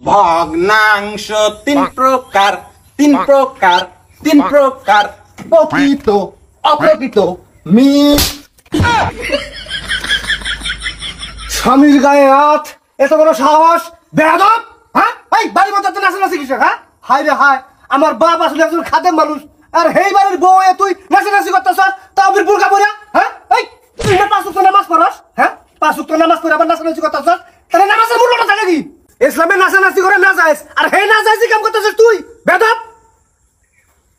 ভগ্নাংশ তিন প্রকার, তিন প্রকার, তিন প্রকার, প্রকৃত, অপ্রকৃত, স্বামীর গায়ে হাত, এত বড় সাহস, বেয়াদব! হ্যাঁ, এই বাড়ি মতো নাচানাচি কিসের? হ্যাঁ, হায় রে হায়, আমার বাপ আসলে একজন খাদেম মানুষ, আর হেই বাড়ির বউ তুই নাচানাচি করতেছ, তাও ফির বুরকা পরে? হ্যাঁ, এই তুই না 5 ওয়াক্ত নামাজ পড়স? হ্যাঁ, 5 ওয়াক্ত নামাজ পড়ে আবার নাচানাচি করতেছ? তাহলে নামাজের মূল্যটা থাকে কি? ইসলামে নাচানাচি করে না যায়স, আর হেই না যায়সি কাম করতেছিস তুই, বেয়াদব!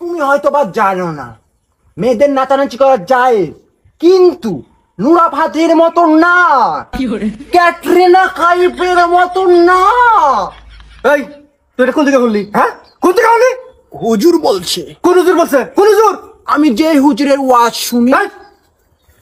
তুমি হয়তো বা জানো না মেয়েদের নাচানাচি করা যায়, কিন্তু নুরা ফাতের মতো না, ক্যাটরিনা কাইফের মতো না। এই তুই এটা কোন থেকে বললি? হ্যাঁ, কোন থেকে বললি? হুজুর বলছে। কোন হুজুর বলছে? কোন হুজুর? আমি যে হুজুরের ওয়াজ শুনি।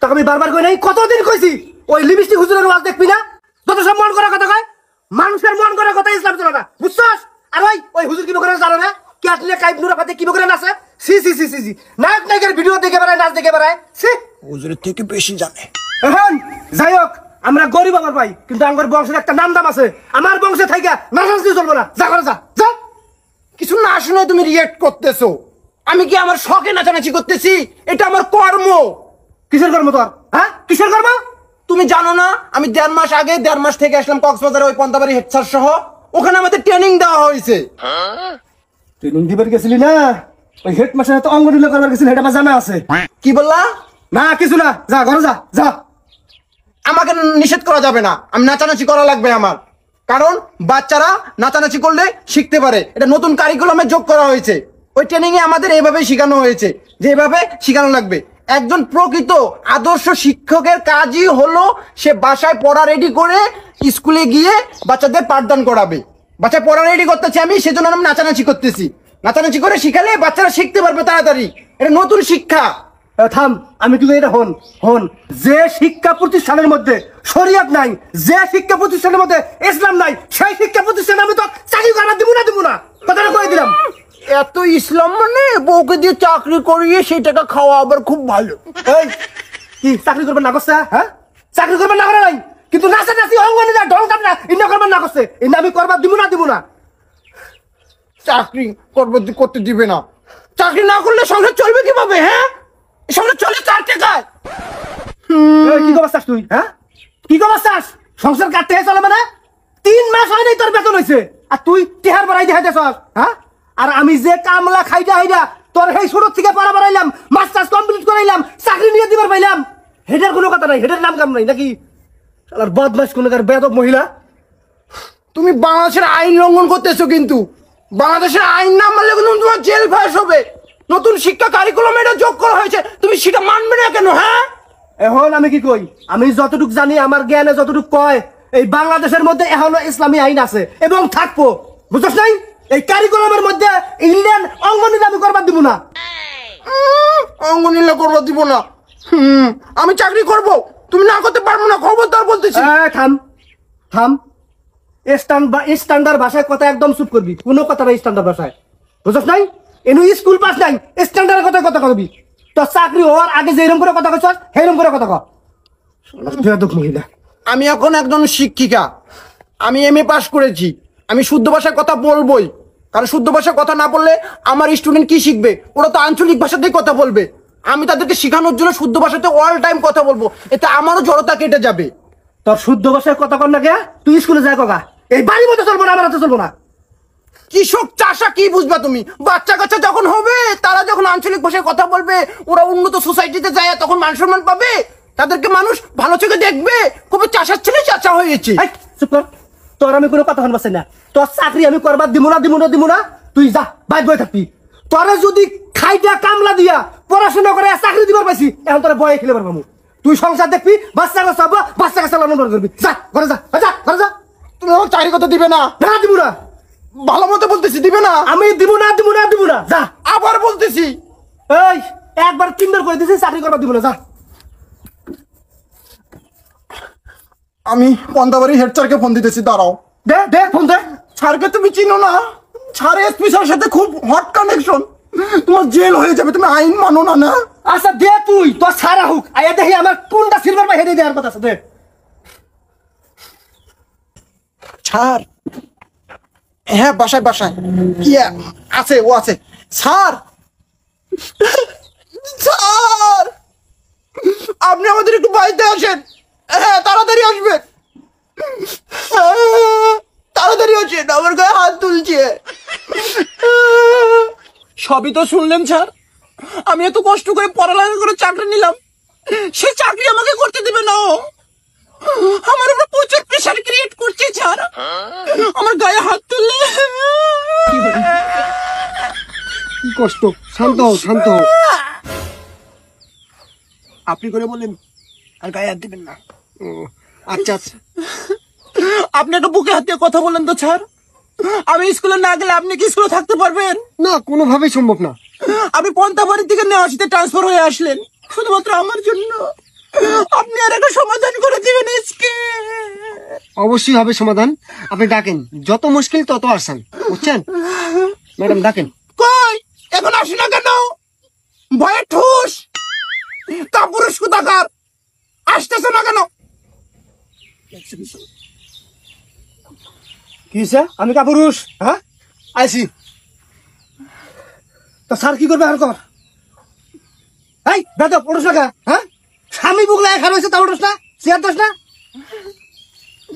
তোকে আমি বারবার কই নাই, কতদিন কইছি ওই লিপস্টিক হুজুরের ওয়াজ দেখবি না? যত সব মন করার কথা কয়, মানুষের মন করার কথা ইসলাম চলে না, বুঝছস? আর ওই হুজুর কি করে জানো না? ক্যাটরিনা কাইফ নুরা ফাতে কি করে নাচে? সি সি সি সি সি, নায়ক নায়কের ভিডিও দেখে বেড়ায়, নাচ দেখে বেড়ায়, সি। হুজুরের থেকে বেশি জানে। এখন যাই হোক, আমরা গরিব আমার ভাই, কিন্তু আমার বংশের একটা নাম দাম আছে। আমার বংশে থাইকা নাচানাচি চলবে না, যা করে যা যা। কিছু না শুনে তুমি রিয়েক্ট করতেছো। আমি কি আমার শখে নাচানাচি করতেছি? এটা আমার কর্ম। কিসের কর্ম তোর? হ্যাঁ, কিসের কর্ম? তুমি জানো না আমি 1.5 মাস থেকে আসলাম কক্সবাজারে, ওই পন্তাবাড়ি হেডস্যার সহ। ওখানে আমাদের ট্রেনিং দেওয়া হয়েছে। ট্রেনিং দিবার গেছিলি না? ওই হেড মাস্টার তো অঙ্গনীল করবার গেছিলি, এটা আমার জানা আছে। কি বললা? না কিছু না, যা ঘরে যা যা। আমাকে নিষেধ করা যাবে না, আমি নাচানাচি করা লাগবে আমার। কারণ বাচ্চারা নাচানাচি করলে শিখতে পারে, এটা নতুন কারিকুলামে যোগ করা হয়েছে। ওই ট্রেনিং এ আমাদের এইভাবেই শেখানো হয়েছে, যে এভাবে শেখানো লাগবে। একজন প্রকৃত আদর্শ শিক্ষকের কাজই হলো সে বাসায় পড়া রেডি করে স্কুলে গিয়ে বাচ্চাদের পাঠদান করাবে। বাচ্চা পড়া রেডি করতেছি আমি, সেজন্য আমি নাচানাচি করতেছি। নাচানাচি করে শিখালে বাচ্চারা শিখতে পারবে তাড়াতাড়ি, এটা নতুন শিক্ষা। থাম, আমি কিন্তু এটা হন হন, যে শিক্ষা প্রতিষ্ঠানের মধ্যে শরিয়ত নাই, যে শিক্ষা প্রতিষ্ঠানের মধ্যে ইসলাম নাই, সেই শিক্ষা প্রতিষ্ঠানে আমি তো চাকরি করা দিব না, কথাটা কয়ে দিলাম। এত ইসলাম মানে বউকে দিয়ে চাকরি করিয়ে সেই টাকা খাওয়া আবার খুব ভালো। এই কি চাকরি করবেন না করছে? হ্যাঁ, চাকরি করবেন না করে নাই, কিন্তু নাচানাচি অঙ্গনে যা ঢং কাপ না ইন্না করবেন না করছে, ইন্না আমি করবার দিব না। চাকরি করতে দিবে না? চাকরি না করলে সংসার চলবে কিভাবে? হ্যাঁ, সংসার চলে 4 টাকায়। কি খবর চাস তুই? হ্যাঁ, কি খবর চাস? সংসার কাটতে চলে মানে 3 মাস হয় নাই তোর বেতন হয়েছে, আর তুই টেহার বাড়াই দেখাইতে চাস? হ্যাঁ, আর আমি যে কামলা খাইটা হাইডা তোর সেই ছোট থেকে পড়া বাড়াইলাম, মাস্টার্স কমপ্লিট করাইলাম, চাকরি নিয়ে দিবার পাইলাম, হেডার কোনো কথা নাই, হেডার নাম কাম নাই নাকি? শালার বদমাশ কোনকার বেয়াদব মহিলা। তুমি বাংলাদেশের আইন লঙ্ঘন করতেছো, কিন্তু বাংলাদেশের আইন না মানলে কিন্তু তোমার জেল ফাঁস হবে। নতুন শিক্ষা কারিকুলামে এটা যোগ করা হয়েছে, তুমি সেটা মানবে না কেন? হ্যাঁ, এখন আমি কি কই, আমি যতটুক জানি, আমার জ্ঞানে যতটুক কয়, এই বাংলাদেশের মধ্যে এখনো ইসলামী আইন আছে এবং থাকবো, বুঝছস নাই? এই কারিকুলামের মধ্যে ইন্ডিয়ান অঙ্গনী আমি করবার দিব না। অঙ্গনীলা করবো দিব না? আমি চাকরি করব, তুমি না করতে পারবো না, খবরদার বলতেছি। থাম থাম, স্ট্যান্ডার্ড ভাষায় কথা একদম চুপ করবি, কোনো কথা নাই স্ট্যান্ডার্ড ভাষায়, বুঝছস নাই? এনু স্কুল পাস নাই, স্ট্যান্ডার্ডের কথা কবি। তোর চাকরি হওয়ার আগে যেরকম করে কথা কইছস সেইরকম করে কথা ক। মহিলা। আমি এখন একজন শিক্ষিকা, আমি MA পাস করেছি, আমি শুদ্ধ ভাষায় কথা বলবোই। কারণ শুদ্ধ ভাষায় কথা না বললে আমার স্টুডেন্ট কি শিখবে? ওরা তো আঞ্চলিক ভাষাতেই কথা বলবে। আমি তাদেরকে শেখানোর জন্য শুদ্ধ ভাষাতে অল টাইম কথা বলবো, এতে আমারও জড়তা কেটে যাবে। তোর শুদ্ধ ভাষায় কথা কর না কে? তুই স্কুলে যায় কগা, এই বাড়ির মতো চলবো না, আমার হাতে চলবো না। কৃষক চাষা কি বুঝবা তুমি? বাচ্চা কাচ্চা যখন হবে, তারা যখন আঞ্চলিক ভাষায় কথা বলবে, ওরা উন্নত সোসাইটিতে যায়, তখন মান সম্মান পাবে, তাদেরকে মানুষ ভালো চোখে দেখবে, কবে চাষার ছেলে চাচা হয়েছে। চুপ কর, তোর আমি কোনো কথা শুনবাচ্ছি না। তোর চাকরি আমি করবার দিব না, তুই যা বাইর বয়ে থাকবি। তোরা যদি খাইটা কামলা দিয়া পড়াশোনা করে চাকরি দিবার পাইছি, এখন তোরা বয়ে খেলে পারবো। তুই সংসার দেখবি, বাচ্চা কাচ্চা লালন পালন করবি। যা ঘরে যা, ঘরে যা। তুমি আমার চাকরি করতে দিবে না? না দিব না, ভালো মতো বলতেছি, দিবে না? আমি দিব না, যা। আবার বলতেছি, এই একবার 3 বার করে দিছি, চাকরি করবার দিব না, যা। আমি পন্দাবাড়ি হেড স্যারকে ফোন দিতেছি, দাঁড়াও। দে ফোন দে। স্যারকে তুমি চিনো না? স্যার এসপি স্যারের সাথে খুব হট কানেকশন, তোমার জেল হয়ে যাবে, তুমি আইন মানো না। না আচ্ছা দে, তুই তোর সারা হুক আয়া দেখি আমার কোনটা সিলভার বা হেডে দেওয়ার কথা আছে, দে। স্যার হ্যাঁ বাসায় বাসায় কি আছে, ও আছে। স্যার স্যার আপনি আমাদের একটু বাড়িতে আসেন। হ্যাঁ তাড়াতাড়ি আসবেন, তাড়াতাড়ি আসেন, আমার গায়ে হাত তুলছে। সবই তো শুনলেন স্যার, আমি এত কষ্ট করে পড়ালেখা করে চাকরি নিলাম, সেই চাকরি আমাকে করতে দেবে না ও। আমার উপর প্রচুর প্রেশার ক্রিয়েট করছে স্যার, আমার গায়ে হাত তুললে। কি কষ্ট, শান্ত হও, শান্ত হও। আপনি করে বলেন আর গায়ে হাত দিবেন না। ও, আচ্ছা আচ্ছা। আপনি একটা বুকে হাত দিয়ে কথা বলেন তো স্যার, আমি স্কুলে না গেলে আপনি কি স্কুলে থাকতে পারবেন? না, কোনোভাবেই সম্ভব না। আপনি পন্থাবাড়ি থেকে নেওয়াশিতে ট্রান্সফার হয়ে আসলেন শুধুমাত্র আমার জন্য। আপনি আর একটা সমাধান করে দিবেন আজকে। অবশ্যই হবে সমাধান, আপনি ডাকেন, যত মুশকিল তত আসান, বুঝছেন? ম্যাডাম ডাকেন। কই এখন আসি না কেন? ভয়ে ঠুস কাপুরুষ কোথাকার, আসতেছে না কেন? কি হয়েছে? আমি কাপুরুষ? হ্যাঁ আইসি। তা স্যার কি করবে আর কর? এই বেদব ওঠোস না কে? হ্যাঁ স্বামী বুকলা খারাপ হয়েছে তা ওঠোস না, চেয়ার দোস না।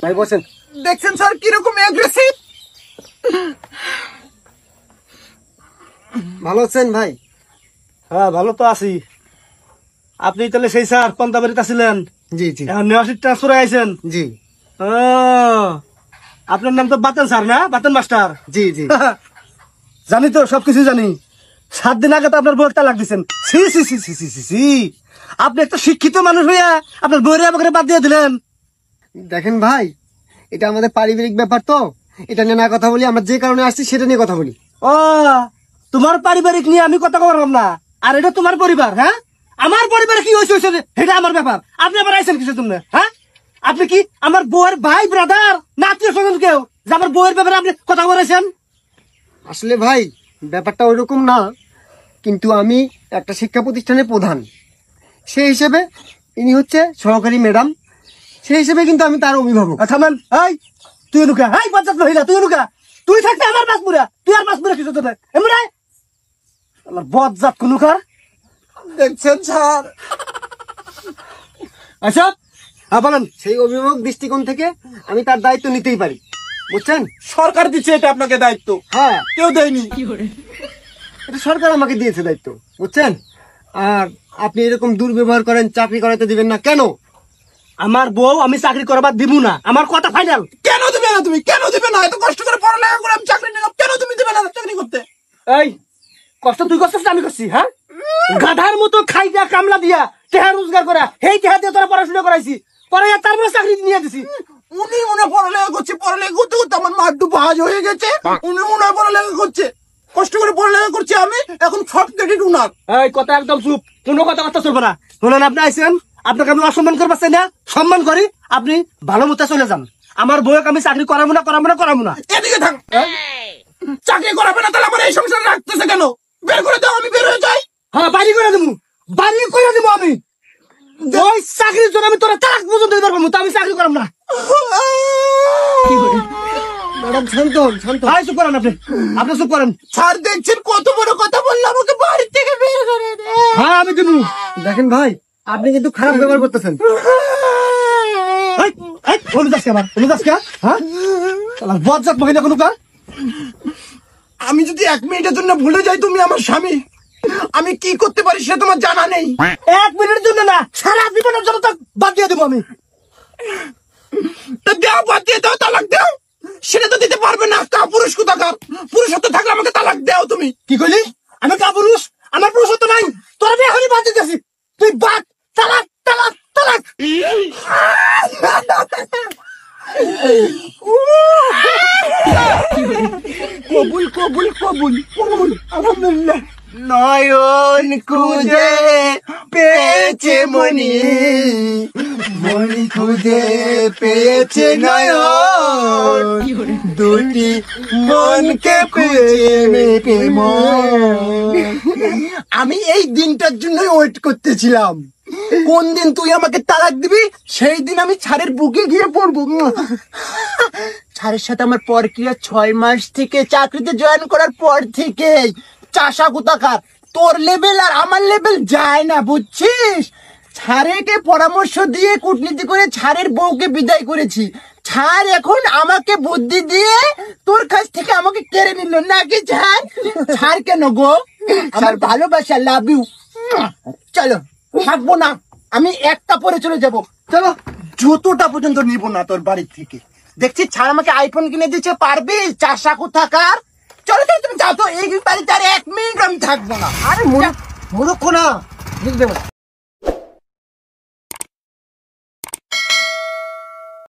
ভাই বসেন। দেখছেন স্যার কিরকম অ্যাগ্রেসিভ। ভালো আছেন ভাই? হ্যাঁ ভালো তো আছি। আপনি তাহলে সেই স্যার পন্তাবাড়িতে আছিলেন, জি জি এখন নেওয়াশির ট্রান্সফার আইছেন। জি ও, আপনার নাম তো বাতেন স্যার না? বাতেন মাস্টার। জি জি। জানি তো, সবকিছু জানি। 7 দিন আগে তো আপনার বউয়ের তালাক দিচ্ছেন। সি সি সি সি সি সি সি। আপনি একটা শিক্ষিত মানুষ হইয়া আপনার বউয়ের আমাকে বাদ দিয়ে দিলেন। দেখেন ভাই, এটা আমাদের পারিবারিক ব্যাপার, তো এটা নিয়ে না কথা বলি। আমরা যে কারণে আসছি সেটা নিয়ে কথা বলি। ও, তোমার পারিবারিক নিয়ে আমি কথা বললাম না, আর এটা তোমার পরিবার। হ্যাঁ, আমার পরিবারে কি হয়েছে এটা আমার ব্যাপার। আপনি আবার আইছেন কিসের জন্য? হ্যাঁ, আপনি কি আমার বউয়ের ভাই ব্রাদার না আত্মীয় স্বজন কেউ যে আমার বউয়ের ব্যাপারে আপনি কথা বলেছেন? আসলে ভাই ব্যাপারটা ওইরকম না, কিন্তু আমি একটা শিক্ষা প্রতিষ্ঠানের প্রধান, সেই হিসেবে ইনি হচ্ছে সহকারী ম্যাডাম, সেই হিসেবে কিন্তু আমি তার অভিভাবক। থামেন, এই তুই নুকা, এই বাচ্চা মহিলা তুই নুকা, তুই থাকতে আমার বাসপুরা, তুই আর বাসপুরা কিছু তো এমন আমার বদজাত কুনুকার। দেখছেন স্যার? আচ্ছা হ্যাঁ বলেন। সেই অভিভাবক দৃষ্টিকোণ থেকে আমি তার দায়িত্ব নিতেই পারি, বুঝছেন? সরকার দিচ্ছে এটা আপনাকে দায়িত্ব, হ্যাঁ, কেউ দেয়নি। এটা সরকার আমাকে দিয়েছে দায়িত্ব, বুঝছেন? আর আপনি এরকম দুর্ব্যবহার করেন, চাকরি করাতে দিবেন না কেন? আমার বউ আমি চাকরি করবার দিব না, আমার কথা ফাইনাল। কেন দিবে না তুমি? কেন দিবে না? এত কষ্ট করে পড়ালেখা করে আমি চাকরি নিলাম, কেন তুমি দিবে না চাকরি করতে? এই কষ্ট তুই করছিস না আমি করছি? হ্যাঁ, গাধার মতো খাইটা কামলা দিয়া টেহা রোজগার করা, এই টেহা দিয়ে তোরা পড়াশোনা করাইছি, পরে তারপরে চাকরি নিয়ে দিছি। উনি মনে হয় পড়ালেখা করছে, পড়ালেখা করতে করতে আমার মাড্ডু ভাজ হয়ে গেছে। উনি মনে হয় পড়ালেখা করছে, কষ্ট করে পড়ালেখা করছে, আমি এখন শর্ট ক্রেডিট উনার। এই কথা একদম চুপ, কোনো কথা কথা চলবে না। শুনুন, আপনি আইছেন, আপনাকে আমি অসম্মান করবার চাই না, সম্মান করি। আপনি ভালো মতো চলে যান। আমার বউকে আমি চাকরি করাবো না, করাবো না, করাবো না। এদিকে থাক। চাকরি করাবে না তাহলে আমার এই সংসার রাখতেছে কেন? বের করে দাও, আমি বের হয়ে যাই। হ্যাঁ, বাড়ি করে দেবো, বাড়ি করে দেবো আমি। ওই চাকরির জন্য আমি তোরা তালাক পর্যন্ত দিতে পারবো, তা আমি চাকরি করাম না। ম্যাডাম শান্ত হন, শান্ত হন। হাই, চুপ করেন আপনি, আপনি চুপ করেন। স্যার দেখছেন কত বড় কথা বললো, আমাকে বাড়ি থেকে বের করে দে। হ্যাঁ আমি দেবো। দেখেন ভাই, আপনি কিন্তু খারাপ ব্যবহার করতেছেন। বজ্জাত মহিলা কোনো কার। আমি যদি 1 মিনিটের জন্য ভুলে যাই তুমি আমার স্বামী, আমি কি করতে পারি সে তোমার জানা নেই। 1 মিনিটের জন্য না, সারা জীবনের জন্য তো বাদ দিয়ে দেবো আমি। তা দাও, বাদ দিয়ে দাও, তালাক দাও। সেটা তো দিতে পারবে না, কাপুরুষ কোথাকার। পুরুষত্ব থাকলে আমাকে তালাক দাও তুমি। কি কইলি? আমি কাপুরুষ? আমার পুরুষত্ব নাই, তোর আমি এখনই বাদ দিতেছি। তুই বাদ, তালাক তালাক তালাক। কবুল কবুল কবুল কবুল, আলহামদুলিল্লাহ। নয়ন খুঁজে পেয়েছে মনি, মনি খুঁজে পেয়েছে নয়ন, দুটি মনকে খুঁজে মেপে মন। আমি এই দিনটার জন্য ওয়েট করতেছিলাম। কোন দিন তুই আমাকে তালাক দিবি সেই দিন আমি ছাড়ের বুকে গিয়ে পড়বো। ছাড়ের সাথে আমার পরক্রিয়া 6 মাস থেকে, চাকরিতে জয়েন করার পর থেকে। চাষা কোথাকার, তোর লেভেল আর আমার লেভেল যায় না, বুঝছিস? ছাড়েকে পরামর্শ দিয়ে কূটনীতি করে ছাড়ের বউকে বিদায় করেছি। ছাড় এখন আমাকে বুদ্ধি দিয়ে তোর কাছ থেকে আমাকে কেড়ে নিল নাকি? ছাড় ছাড় কেন গো? আমার ভালোবাসা, লাভ ইউ। চলো, থাকবো না আমি, একটা পরে চলে যাব। চলো, জুতোটা পর্যন্ত নিব না তোর বাড়ির থেকে। দেখছি ছাড় আমাকে আইফোন কিনে দিচ্ছে, পারবি? চাষা কোথাকার। চলো চলো, তুমি যাও তো, এই বাড়িতে আর 1 মিনিট আমি থাকবো না। আরে মূর্খ না, বুঝতে পারছি।